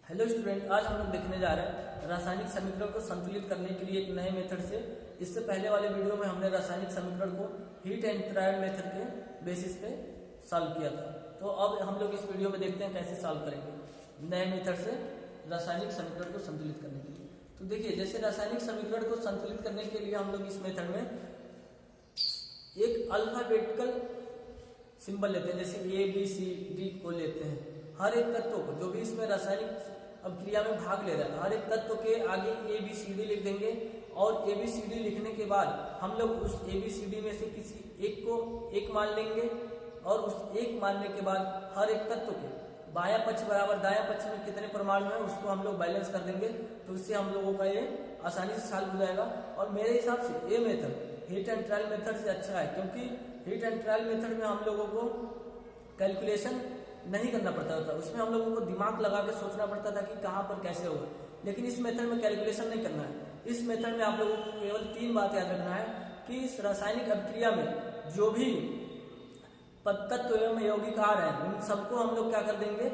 Hello student, आज हम लोग देखने जा रहे हैं रासायनिक समीकरण को संतुलित करने के लिए एक नए मेथड से। इससे पहले वाले वीडियो में हमने रासायनिक समीकरण को हीट एंड ट्रायल मेथड के बेसिस पे सॉल्व किया था। तो अब हम लोग इस वीडियो में देखते हैं कैसे सॉल्व करेंगे नए मेथड से रासायनिक समीकरण को संतुलित करने के लिए। तो देखिए, जैसे रासायनिक समीकरण को संतुलित करने के लिए हम लोग इस मेथड में एक अल्फाबेटिकल सिंबल लेते हैं, जैसे ए बी सी डी को लेते हैं। हर एक तत्व को, जो भी इसमें रासायनिक अभिक्रिया में भाग ले रहा है, हर एक तत्व के आगे ए बी सी डी लिख देंगे। और ए बी सी डी लिखने के बाद हम लोग उस ए बी सी डी में से किसी एक को एक मान लेंगे। और उस एक मानने के बाद हर एक तत्व के बायां पक्ष बराबर दायां पक्ष में कितने परमाणु हैं उसको हम लोग बैलेंस कर देंगे। तो इससे हम लोगों का ये आसानी से सॉल्व हो जाएगा। और मेरे हिसाब से ये method heat and trial method से अच्छा है, क्योंकि हीट एंड ट्रायल मेथड में हम लोगों को कैलकुलेशन नहीं करना पड़ता था, उसमें हम लोगों को दिमाग लगा के सोचना पड़ता था कि कहाँ पर कैसे होगा। लेकिन इस मेथड में कैलकुलेशन नहीं करना है। इस मेथड में आप लोगों को केवल 3 बात याद रखना है कि इस रासायनिक अभिक्रिया में जो भी तत्व एवं यौगिक आ रहे हैं उन सबको हम लोग क्या कर देंगे,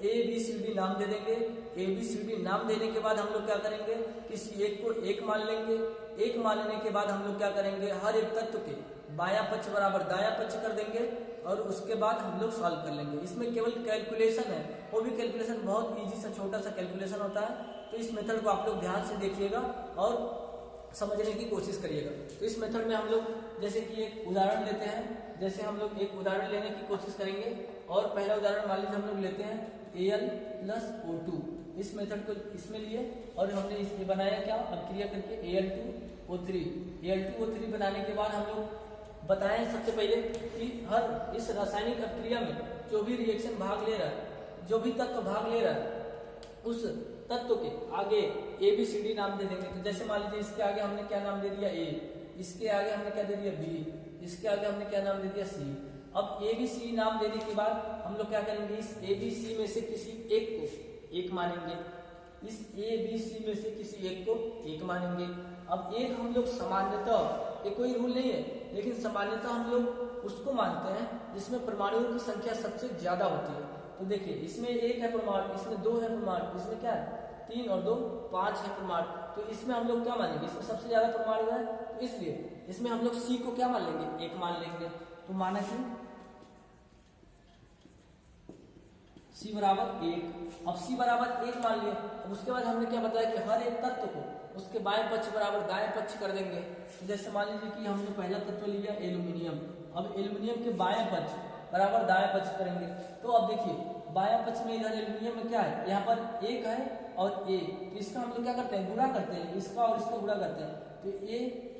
ए बी सी डी नाम दे देंगे। ए बी सी डी नाम देने के बाद हम लोग क्या करेंगे, किसी एक को एक मान लेंगे। एक मानने के बाद हम लोग क्या करेंगे, हर एक तत्व के बायां पक्ष बराबर दायां पक्ष कर देंगे। और उसके बाद हम लोग सॉल्व कर लेंगे। इसमें केवल कैलकुलेशन है, वो भी कैलकुलेशन बहुत इजी सा छोटा सा कैलकुलेशन होता है। तो इस मेथड को आप लोग ध्यान से देखिएगा और समझने की कोशिश करिएगा। तो इस मेथड में हम लोग जैसे कि एक उदाहरण लेते हैं, जैसे हम लोग एक उदाहरण लेने की कोशिश करेंगे। और पहला उदाहरण मान लीजिए हम लोग लेते हैं Al+O2। इस मेथड को इसमें लिए और हमने इसमें बनाया क्या, अभिक्रिया करके Al2O3। Al2O3 बनाने के बाद हम लोग बताएं सबसे पहले कि हर इस रासायनिक अभिक्रिया में जो भी रिएक्शन भाग ले रहा है, जो भी तत्व भाग ले रहा है, उस तत्व के आगे ए बी सी डी नाम दे देंगे। तो जैसे मान लीजिए इसके आगे हमने क्या नाम दे दिया, ए, इसके आगे हमने क्या दे दिया, बी, इसके आगे हमने क्या नाम दे दिया, सी। अब ए बी सी नाम देने के बाद हम लोग क्या करेंगे, इस ए बी सी में से किसी एक को एक मानेंगे। इस ए बी सी में से किसी एक को एक मानेंगे। अब एक हम लोग सामान्यतः, ये कोई रूल नहीं है, लेकिन सामान्यतः हम लोग उसको मानते हैं जिसमें परमाणुओं की संख्या सबसे ज्यादा होती है। तो देखिए, इसमें एक है परमाणु, इसमें 2 है परमाणु, इसमें क्या है 3 और 2 5 है परमाणु। तो इसमें हम लोग क्या मानेंगे, इसमें सबसे ज्यादा परमाणु है, तो इसलिए इसमें हम लोग सी को क्या मान लेंगे, एक मान लेंगे। तो माना कि सी बराबर 1। अब सी बराबर 1 मान लिए। अब उसके बाद हमने क्या बताया कि हर एक तत्व को उसके बाएं पक्ष बराबर दाएं पक्ष कर देंगे। तो जैसे मान लीजिए कि हमने पहला तत्व लिया एल्यूमिनियम। अब एल्यूमिनियम के बाएं पक्ष बराबर दाएं पक्ष करेंगे। तो अब देखिए, बाएं पक्ष में इधर एल्यूमिनियम में क्या है, यहाँ पर 1 है और ए, तो इसका हम लोग क्या करते हैं, गुणा करते हैं, इसका और इसका गुणा करते हैं। तो ए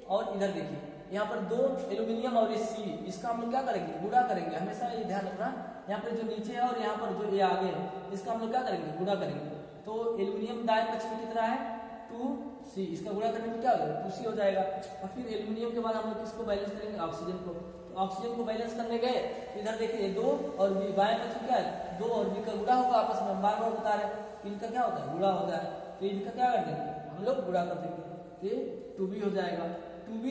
और इधर देखिए यहाँ पर 2 एल्यूमिनियम और ये सी, इसका हम लोग क्या करेंगे, गुणा करेंगे। हमेशा ये ध्यान रखना, यहाँ पर जो नीचे है और यहाँ पर जो ये आगे है, इसका हम लोग क्या करेंगे, गुणा करेंगे। तो एल्यूमिनियम दाएं पक्ष में कितना है, 2C, इसका गुणा करने में क्या हो जाएगा, 2C हो जाएगा। और फिर एल्यूमिनियम के बाद हम लोग किसको बैलेंस करेंगे, ऑक्सीजन को। तो ऑक्सीजन को बैलेंस करने गए, इधर देखिए 2 और बी, बाएं पक्ष क्या है 2 और बी का गुणा होगा आपस में, बार बार बता रहे हैं इनका क्या होता है, गुणा होता है। तो इनका क्या कर देंगे, हम लोग गुणा कर देंगे, ये 2B हो जाएगा। 2B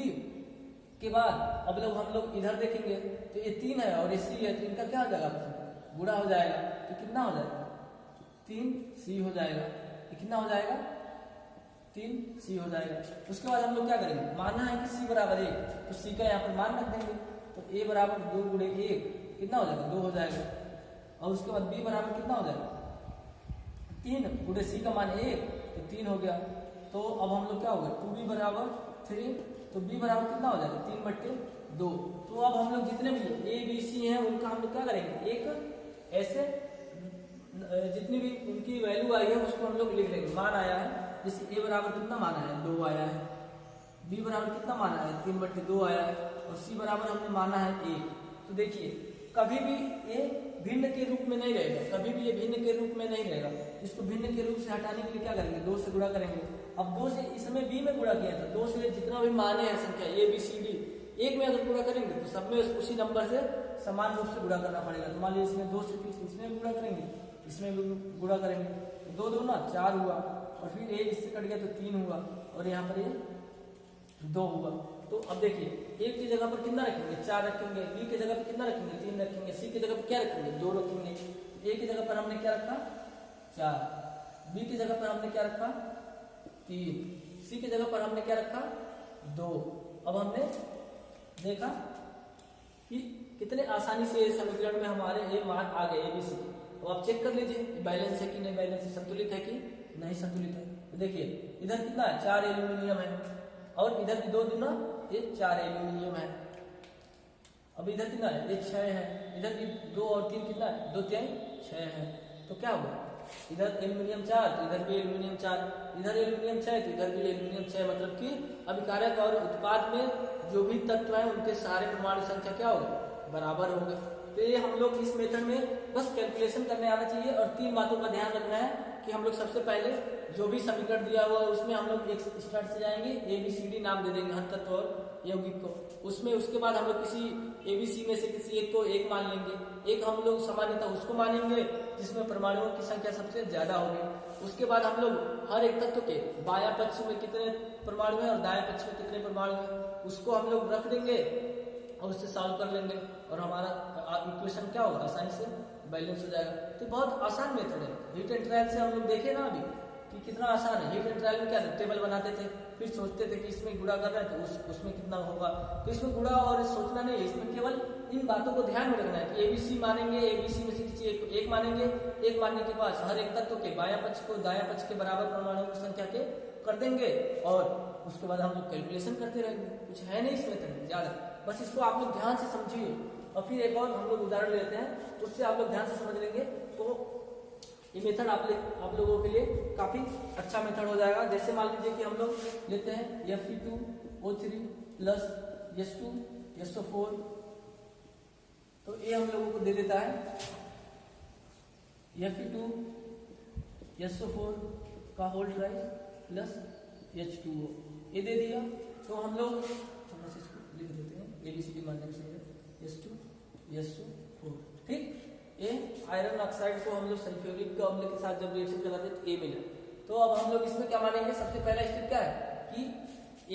के बाद अब लोग हम लोग इधर देखेंगे तो ये 3 है और ये C है, तो इनका क्या हो जाएगा आपस में, गुणा हो जाएगा। तो कितना हो जाएगा, 3C हो जाएगा। ये कितना हो जाएगा, 3C हो जाएगा। उसके बाद हम लोग क्या करेंगे, मानना है कि C बराबर 1, तो C का यहाँ पर मान रख देंगे। तो A बराबर 2 गुणे 1 कितना हो जाएगा, 2 हो जाएगा। और उसके बाद B बराबर कितना हो जाएगा, 3 गुणे C का मान 1, तो 3 हो गया। तो अब हम लोग क्या हो गया, 2B बराबर 3, तो B बराबर कितना हो जाएगा, 3/2। तो अब हम लोग जितने भी A B C हैं उनका हम लोग क्या करेंगे, एक ऐसे जितनी भी उनकी वैल्यू आई है उसको हम लोग लिख लेंगे। मान आया है, जैसे A बराबर कितना माना है, 2 आया है। B बराबर कितना माना है, 3/2 आया है। और C बराबर हमने माना है 1। तो देखिए, कभी भी ये भिन्न के रूप में नहीं रहेगा, कभी भी ये भिन्न के रूप में नहीं रहेगा। इसको भिन्न के रूप से हटाने के लिए क्या करेंगे, 2 से गुणा करेंगे। अब 2 से इसमें B में गुणा किया था, 2 से जितना भी माने हैं संख्या A B C D, 1 में अगर गुणा करेंगे तो सब में उसी नंबर से समान रूप से गुणा करना पड़ेगा। तो मान लीजिए इसमें 2 से इसमें भी गुणा करेंगे, इसमें भी गुणा करेंगे, 2 2 ना 4 हुआ। और फिर A इससे कट गया तो 3 हुआ, और यहाँ पर ये 2 हुआ। तो अब देखिए, A की जगह पर कितना रखेंगे, 4 रखेंगे। B की जगह पर कितना रखेंगे, 3 रखेंगे। C की जगह पर क्या रखेंगे, 2 रखेंगे। A की जगह पर हमने क्या रखा, 4। बी की जगह पर हमने क्या रखा 3, सी की जगह पर हमने क्या रखा 2। अब हमने देखा कि कितने आसानी से समीकरण में हमारे ये मान आ गए ABC। अब आप चेक कर लीजिए बैलेंस है कि नहीं बैलेंस है, संतुलित है कि नहीं संतुलित है। तो देखिए इधर कितना है 4 एल्यूमिनियम है और इधर भी 2 दूना ये 4 एल्यूमिनियम है। अब इधर कितना है ये 6 है, इधर भी 2 और 3 कितना है 2 3 6 है। तो क्या हुआ इधर एल्यूमिनियम 4 तो इधर भी एल्यूमिनियम 4, इधर एल्यूमिनियम 6 तो इधर भी एल्यूमिनियम 6, मतलब कि अभिकारक और उत्पाद में जो भी तत्व है उनके सारे परमाणु संख्या क्या होगी बराबर होंगे। तो ये हम लोग इस मेथड में बस कैलकुलेशन करने आना चाहिए और 3 बातों का ध्यान रखना है कि हम लोग सबसे पहले जो भी समीकरण दिया हुआ है उसमें हम लोग एक स्टार्ट से जाएंगे, ABCD नाम दे देंगे हर तत्व और यौगिक को उसमें। उसके बाद हम लोग किसी ABC में से किसी एक को 1 मान लेंगे, एक हम लोग सामान्यतः उसको मानेंगे जिसमें परमाणुओं की संख्या सबसे ज्यादा होगी। उसके बाद हम लोग हर एक तत्व के बायां पक्ष में कितने परमाणु है और दाएं पक्ष में कितने परमाणु है उसको हम लोग रख देंगे और उससे सॉल्व कर लेंगे और हमारा इक्वेशन क्या होगा आसानी से बैलेंस हो जाएगा। तो बहुत आसान मेथड है। हीट एंड ट्रायल से हम लोग देखे ना अभी कि कितना आसान है। हीट एंड ट्रायल में क्या टेबल बनाते थे, फिर सोचते थे कि इसमें गुणा कर रहे हैं तो उसमें कितना होगा। तो इसमें गुणा और सोचना नहीं है, इसमें केवल इन बातों को ध्यान में रखना है कि ABC मानेंगे, ABC में से किसी एक मानेंगे, एक मानने के बाद हर एक तत्व के बायां पक्ष को दायां पक्ष के बराबर परमाणुओं की संख्या के कर देंगे और उसके बाद हम लोग कैलकुलेशन करते रहेंगे। कुछ है नहीं इस मेथड में ज्यादा, बस इसको आप लोग ध्यान से समझिए। और फिर एक और हम लोग उदाहरण लेते हैं, उससे आप लोग ध्यान से समझ लेंगे तो ये मेथड आप लोगों के लिए काफी अच्छा मेथड हो जाएगा। जैसे मान लीजिए कि हम लोग लेते हैं Fe2O3 प्लस H2SO4, तो ये हम लोगों को दे देता है Fe2SO4 का होल ट्राइस प्लस H2O, ये दे दिया। तो हम लोग थोड़ा सा इसको लिख देते हैं ABCD माध्यम से H2SO4, ठीक। ये आयरन ऑक्साइड को हम लोग सल्फ्यूरिक अम्ल के साथ जब रिएक्शन कराते हैं तो ये मिला। तो अब हम लोग इसमें क्या मानेंगे, सबसे पहला स्टेप क्या है कि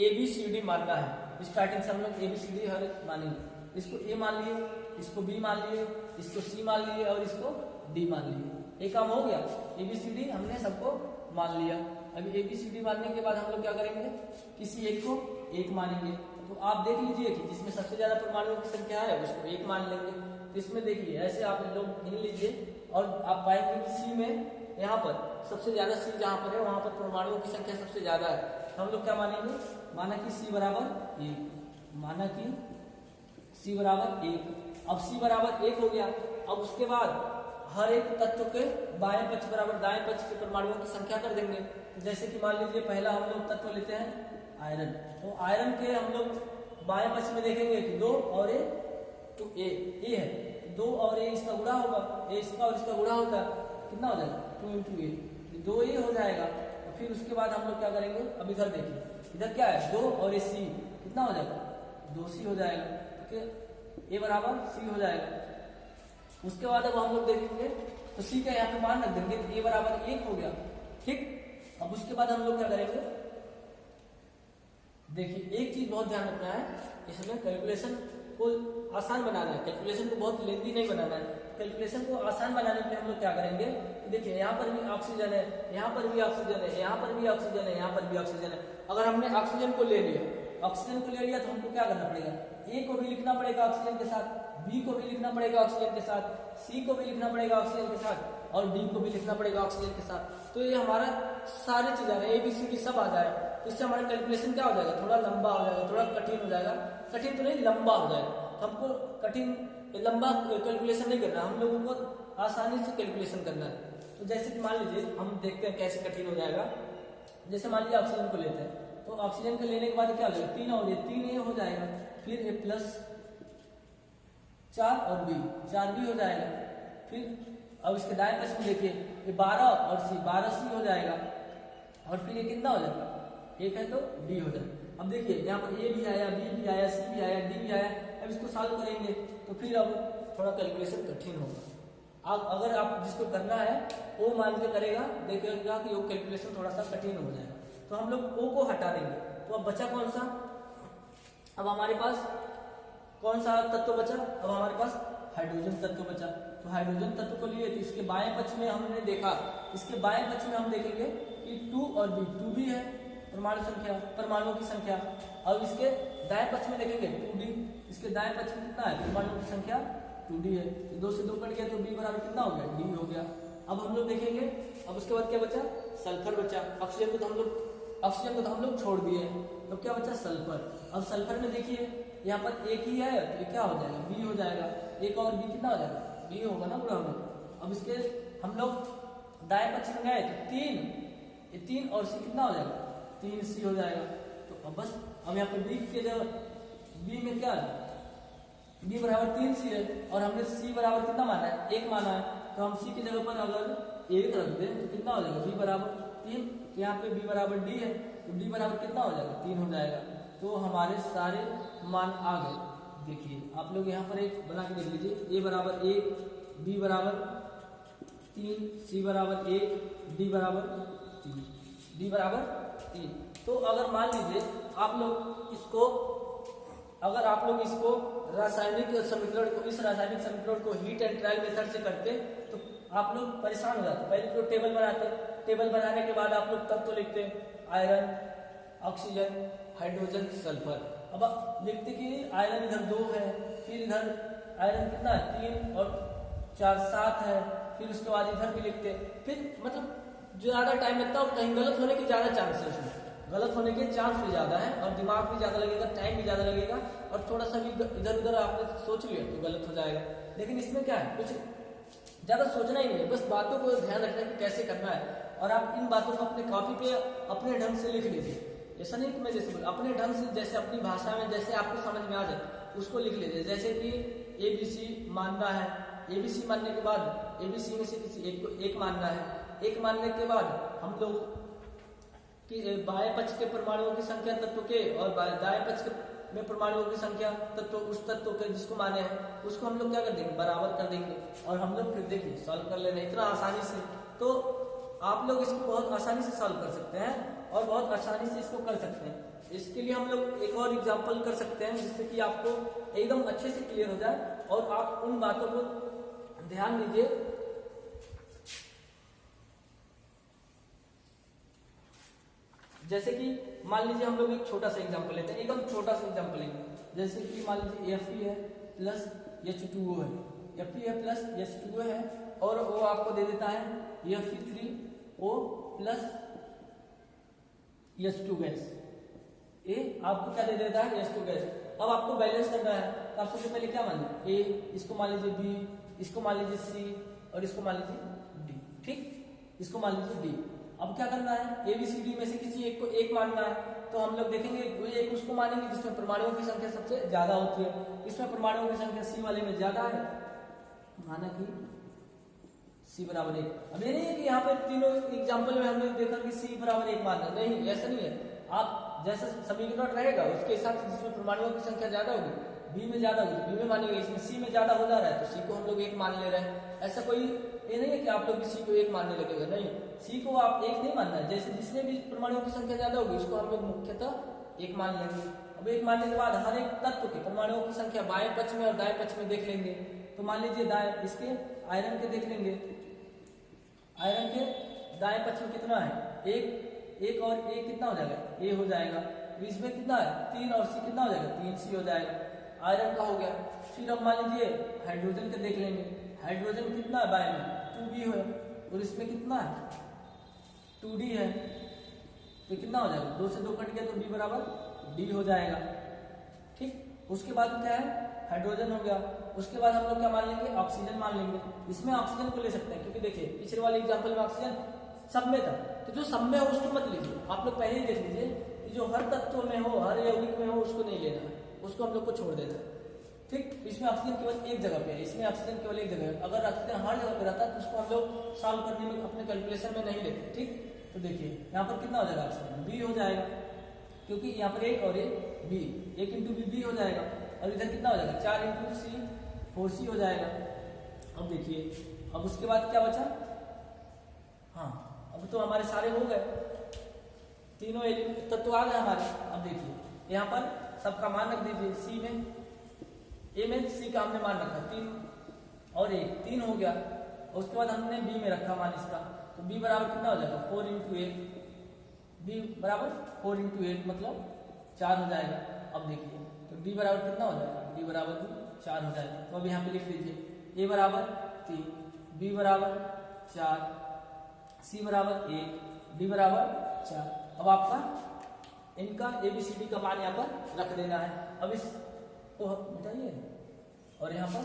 ABCD मानना है। स्टार्टिंग से हम लोग ABCD हर मानेंगे। इसको A मान लिए, इसको B मान लिए, इसको C मान लिए और इसको D मान लिए। ये काम हो गया, ABCD हमने सबको मान लिया। अभी ABCD मानने के बाद हम लोग क्या करेंगे, किसी एक को 1 मानेंगे। तो आप देख लीजिए कि जिसमें सबसे ज्यादा परमाणुओं की संख्या है उसको 1 मान लेंगे। तो इसमें देखिए ऐसे आप लोग गिन लीजिए और आप पाएंगे कि C में यहाँ पर सबसे ज्यादा C जहाँ पर है वहां पर परमाणुओं की संख्या सबसे ज्यादा है। तो हम लोग क्या मानेंगे, माना कि C बराबर 1, माना कि C बराबर 1। अब C बराबर 1 हो गया। अब उसके बाद हर एक तत्व के बाएं पक्ष बराबर दाएं पक्ष के परमाणुओं की संख्या कर देंगे। तो जैसे कि मान लीजिए पहला हम लोग तत्व लेते हैं आयरन, तो आयरन के हम लोग बाएं पक्ष में देखेंगे कि 2 और A, तो A है 2 और A इसका गुणा होगा, A इसका और इसका गुणा होता है कितना हो जाएगा 2 × A, 2A हो जाएगा। और फिर उसके बाद हम लोग क्या करेंगे, अब इधर देखिए इधर क्या है 2 और A C कितना हो जाएगा 2C हो जाएगा, ठीक है। A बराबर C हो जाएगा। उसके बाद अब हम लोग देखेंगे तो C का यहाँ पे मान रख देंगे तो A बराबर 1 हो गया, ठीक। अब उसके बाद हम लोग क्या करेंगे, देखिए एक चीज बहुत ध्यान रखना है, इसमें कैलकुलेशन को आसान बनाना है, कैलकुलेशन को बहुत लेंदी नहीं बनाना है। कैलकुलेशन को आसान बनाने के लिए हम लोग क्या करेंगे, देखिए यहाँ पर भी ऑक्सीजन है, यहाँ पर भी ऑक्सीजन है, यहाँ पर भी ऑक्सीजन है, यहाँ पर भी ऑक्सीजन है। अगर हमने ऑक्सीजन को ले लिया, ऑक्सीजन को ले लिया तो हमको क्या करना पड़ेगा, A को भी लिखना पड़ेगा ऑक्सीजन के साथ, B को भी लिखना पड़ेगा ऑक्सीजन के साथ, C को भी लिखना पड़ेगा ऑक्सीजन के साथ और D को भी लिखना पड़ेगा ऑक्सीजन के साथ। तो ये हमारा सारे चीज आ रहे ABCD सब आ जाए, तो इससे हमारा कैलकुलेशन क्या हो जाएगा, थोड़ा लंबा हो जाएगा, थोड़ा कठिन हो जाएगा, कठिन तो नहीं लंबा हो जाएगा। तो हमको कठिन लंबा कैलकुलेशन नहीं करना, हम लोगों को आसानी से कैलकुलेशन करना है। तो जैसे कि मान लीजिए हम देखते हैं कैसे कठिन हो जाएगा। जैसे मान लीजिए ऑक्सीजन को लेते हैं, तो ऑक्सीजन को लेने के बाद क्या हो जाएगा 3 और 3A हो जाएगा, फिर A प्लस 4 और B 4B हो जाएगा। फिर अब इसके दाएं पक्ष में देखिए ये 12 और C 12C हो जाएगा और फिर ये कितना हो जाएगा 1 है तो D हो जाएगा। अब देखिए यहाँ पर A भी आया, B भी आया, C भी आया, D भी आया। अब इसको सॉल्व करेंगे तो फिर अब थोड़ा कैलकुलेशन कठिन होगा। अब अगर आप जिसको करना है O मान के करेगा, देखेगा कि वो कैलकुलेशन थोड़ा सा कठिन हो जाएगा। तो हम लोग O को हटा देंगे, तो अब बचा कौन सा, अब हमारे पास कौन सा तत्व बचा, अब हमारे पास हाइड्रोजन तत्व बचा। तो हाइड्रोजन तत्व को लिए, तो इसके बाएं पक्ष में हमने देखा, इसके बाएं पक्ष में हम देखेंगे कि 2 और बी, 2 भी है परमाणु संख्या, परमाणुओं की संख्या। अब इसके दाएं पक्ष में देखेंगे 2d, इसके दाएं पक्ष में कितना है परमाणुओं की संख्या 2d है, 2 से 2 कट गया तो b बराबर कितना हो गया d हो गया। अब हम लोग देखेंगे, अब उसके बाद क्या बचा, सल्फर बचा। ऑक्सीजन को तो हम लोग छोड़ दिए, तो क्या बचा सल्फर। अब सल्फर में देखिए यहाँ पर एक ही है तो क्या हो जाएगा बी हो जाएगा, एक और बी कितना हो जाएगा बी होगा ना पूरा हम लोग। अब इसके हम लोग दाएं पक्ष में गए तो 3 और सी कितना हो जाएगा 3c हो जाएगा। तो अब बस अब यहाँ पर डी के जगह बी में क्या है बी बराबर 3c है और हमने c बराबर कितना माना है 1 माना है, तो हम c की जगह पर अगर 1 रख दें तो कितना हो जाएगा b बराबर 3, तो यहाँ पे b बराबर d है तो d बराबर कितना हो जाएगा 3 हो जाएगा। तो हमारे सारे मान आ गए। देखिए आप लोग यहाँ पर एक बना के देख लीजिए, a बराबर 1, b बराबर 3, c बराबर 1, d बराबर 3। तो अगर मान लीजिए आप लोग इसको रासायनिक समीकरण को, इस रासायनिक समीकरण को हीट एंड ट्रायल मेथड से करते तो आप लोग परेशान हो जाते। पहले तो टेबल बनाते, टेबल बनाने के बाद आप लोग तत्व लिखते आयरन, ऑक्सीजन, हाइड्रोजन, सल्फर। अब लिखते कि आयरन इधर 2 है, फिर इधर आयरन कितना है 3 और 4 7 है, फिर उसके बाद इधर भी लिखते, फिर मतलब जो ज़्यादा टाइम लगता है और कहीं गलत होने के ज़्यादा चांस है, उसमें गलत होने के चांस भी ज़्यादा है और दिमाग भी ज़्यादा लगेगा, टाइम भी ज़्यादा लगेगा और थोड़ा सा भी इधर उधर आपने सोच लिया तो गलत हो जाएगा। लेकिन इसमें क्या है, कुछ ज़्यादा सोचना ही नहीं है, बस बातों को ध्यान रखना है कि कैसे करना है और आप इन बातों को अपने कॉपी पे अपने ढंग से लिख लीजिए। ऐसा नहीं कि मैं जैसे बोल, अपने ढंग से जैसे अपनी भाषा में जैसे आपको समझ में आ जाए उसको लिख लीजिए। जैसे कि ABC मानना है, ABC मानने के बाद ABC में से किसी एक को 1 मानना है, 1 मानने के बाद हम लोग कि बाएं पक्ष के परमाणुओं की संख्या तत्व के और दाएं पक्ष में परमाणुओं की संख्या तत्व उस तत्व के जिसको माने हैं उसको हम लोग क्या कर देंगे बराबर कर देंगे और हम लोग फिर देखिए सॉल्व कर लेना इतना आसानी से। तो आप लोग इसको बहुत आसानी से सॉल्व कर सकते हैं और बहुत आसानी से इसको कर सकते हैं। इसके लिए हम लोग एक और एग्जाम्पल कर सकते हैं जिससे कि आपको एकदम अच्छे से क्लियर हो जाए और आप उन बातों को ध्यान दीजिए। जैसे कि मान लीजिए हम लोग एक छोटा सा एग्जांपल लेते हैं, एकदम छोटा सा एग्जांपल लेंगे। जैसे कि मान लीजिए Fe है प्लस H2O है, Fe है प्लस H2O है और वो आपको दे देता है Fe3O प्लस H2 गैस। ए आपको क्या दे देता है H2 गैस। अब आपको बैलेंस करना है तो आप सबसे पहले क्या मान लीजिए ए, इसको मान लीजिए बी, इसको मान लीजिए सी और इसको मान लीजिए डी। ठीक, इसको मान लीजिए डी। अब क्या करना है ABCD में से किसी एक को 1 मानना है तो हम लोग देखेंगे एक उसको मानेंगे जिसमें परमाणुओं की संख्या सबसे ज्यादा होती है। इसमें परमाणुओं की संख्या C वाले में ज्यादा है, माना कि C बराबर 1। अब ये नहीं है कि यहाँ पे तीनों एग्जाम्पल में हमने देखा कि C बराबर 1 मानना, नहीं ऐसा नहीं है। आप जैसा समीकरण रहेगा उसके हिसाब से जिसमें परमाणुओं की संख्या ज्यादा होगी B में ज्यादा होगी B में मानेंगे, इसमें C में ज्यादा हो जा रहा है तो C को हम लोग 1 मान ले रहे हैं। ऐसा कोई ये नहीं है कि आप लोग भी C को 1 मानने लगेगा, नहीं, C को आप 1 नहीं मानना है। जैसे जिसमें भी परमाणुओं की संख्या ज्यादा होगी उसको हम लोग मुख्यतः 1 मान लेंगे। अब 1 मानने के बाद हर एक तत्व के परमाणुओं की संख्या बाएं पक्ष में और दाएं पक्ष में देख लेंगे। तो मान लीजिए दाएं इसके आयरन के देख लेंगे, आयरन के दाएं पक्ष में कितना है 1 और 1 कितना हो जाएगा A हो जाएगा। इसमें कितना है 3 और C कितना हो जाएगा 3C हो जाएगा, आयरन का हो गया। फिर अब मान लीजिए हाइड्रोजन के देख लेंगे, हाइड्रोजन कितना है बाएं में 2B है और इसमें कितना है 2D है, तो कितना हो जाएगा 2 से 2 कट गया तो B बराबर D हो जाएगा। ठीक, उसके बाद क्या है हाइड्रोजन हो गया। उसके बाद हम लोग क्या मान लेंगे ऑक्सीजन मान लेंगे। इसमें ऑक्सीजन को ले सकते हैं क्योंकि देखिए पिछले वाले एग्जाम्पल में ऑक्सीजन सब में था, तो जो सब में हो उसको मत लीजिए, आप लोग पहले ही देख लीजिए कि जो हर तत्व में हो हर यौगिक में हो उसको नहीं लेना है, उसको हम लोग को छोड़ देना है। ठीक, इसमें ऑक्सीजन केवल एक जगह पे है, इसमें ऑक्सीजन केवल एक जगह है। अगर ऑक्सीजन हर जगह पे रहता है तो उसको हम लोग सॉल्व करने में अपने कैलकुलेशन में नहीं लेते। ठीक, तो देखिए यहाँ पर कितना हो जाएगा ऑक्सीजन B हो जाएगा क्योंकि यहाँ पर 1 और 1 B, 1 इंटू B हो जाएगा और इधर कितना हो जाएगा 4 इंटू C 4C हो जाएगा। अब देखिए अब उसके बाद क्या बचा, हाँ अब तो हमारे सारे हो गए, तीनों तत्व आ गए हमारे। अब देखिए यहाँ पर सबका मान रख दीजिए, C में A में C का हमने मान रखा और 1 3 हो गया। और उसके बाद हमने बी में रखा मान इसका, तो बी बराबर कितना हो जाएगा 4 × 8, बी बराबर 4 × 8 मतलब 4 हो जाएगा। अब देखिए तो डी बराबर कितना हो जाएगा, डी बराबर भी 4 हो जाएगा। तो अब यहाँ पे लिख लीजिए ए बराबर 3, बी बराबर 4, सी बराबर 1, डी बराबर 4। अब आपका इनका ABCD का मान यहाँ पर रख देना है। अब इसको मिटाइए और यहाँ पर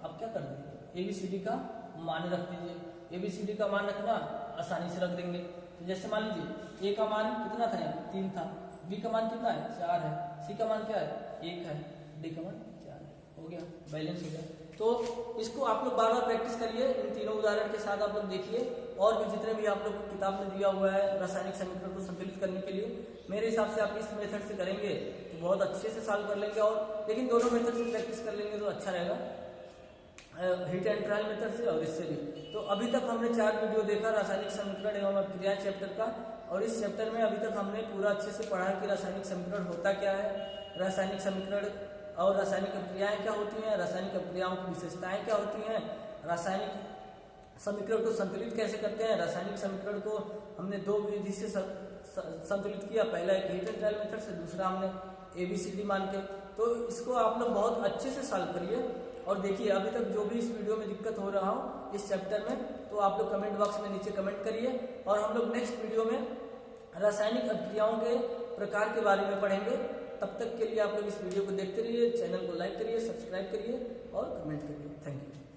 अब क्या कर देंगे ABCD का मान रख दीजिए। ABCD का मान रखना आसानी से रख देंगे। तो जैसे मान लीजिए ए का मान कितना था, यहाँ 3 था, बी का मान कितना है 4 है, सी का मान क्या है 1 है, डी का मान 4 है। हो गया, बैलेंस हो गया। तो इसको आप लोग बार बार प्रैक्टिस करिए, इन तीनों उदाहरण के साथ आप लोग देखिए। और भी जितने भी आप लोग को किताब में दिया हुआ है रासायनिक समीकरण को संतुलित करने के लिए, मेरे हिसाब से आप इस मेथड से करेंगे तो बहुत अच्छे से सॉल्व कर लेंगे। और लेकिन दोनों मेथड से प्रैक्टिस कर लेंगे तो अच्छा रहेगा, हिट एंड ट्रायल मेथड से और इससे भी। तो अभी तक हमने 4 वीडियो देखा रासायनिक समीकरण एवं अभिक्रिया चैप्टर का। और इस चैप्टर में अभी तक हमने पूरा अच्छे से पढ़ा कि रासायनिक समीकरण होता क्या है, रासायनिक समीकरण और रासायनिक अभिक्रियाएं क्या होती हैं, रासायनिक अभिक्रियाओं की विशेषताएं क्या होती हैं, रासायनिक समीकरण को संतुलित कैसे करते हैं। रासायनिक समीकरण को हमने 2 विधि से संतुलित किया, पहला एक हिट एंड ट्रायल मेथड से, दूसरा हमने ABCD मान के। तो इसको आप लोग बहुत अच्छे से सॉल्व करिए। और देखिए अभी तक जो भी इस वीडियो में दिक्कत हो रहा हो इस चैप्टर में, तो आप लोग कमेंट बॉक्स में नीचे कमेंट करिए। और हम लोग नेक्स्ट वीडियो में रासायनिक अभिक्रियाओं के प्रकार के बारे में पढ़ेंगे। तब तक के लिए आप लोग इस वीडियो को देखते रहिए, चैनल को लाइक करिए, सब्सक्राइब करिए और कमेंट करिए। Thank you.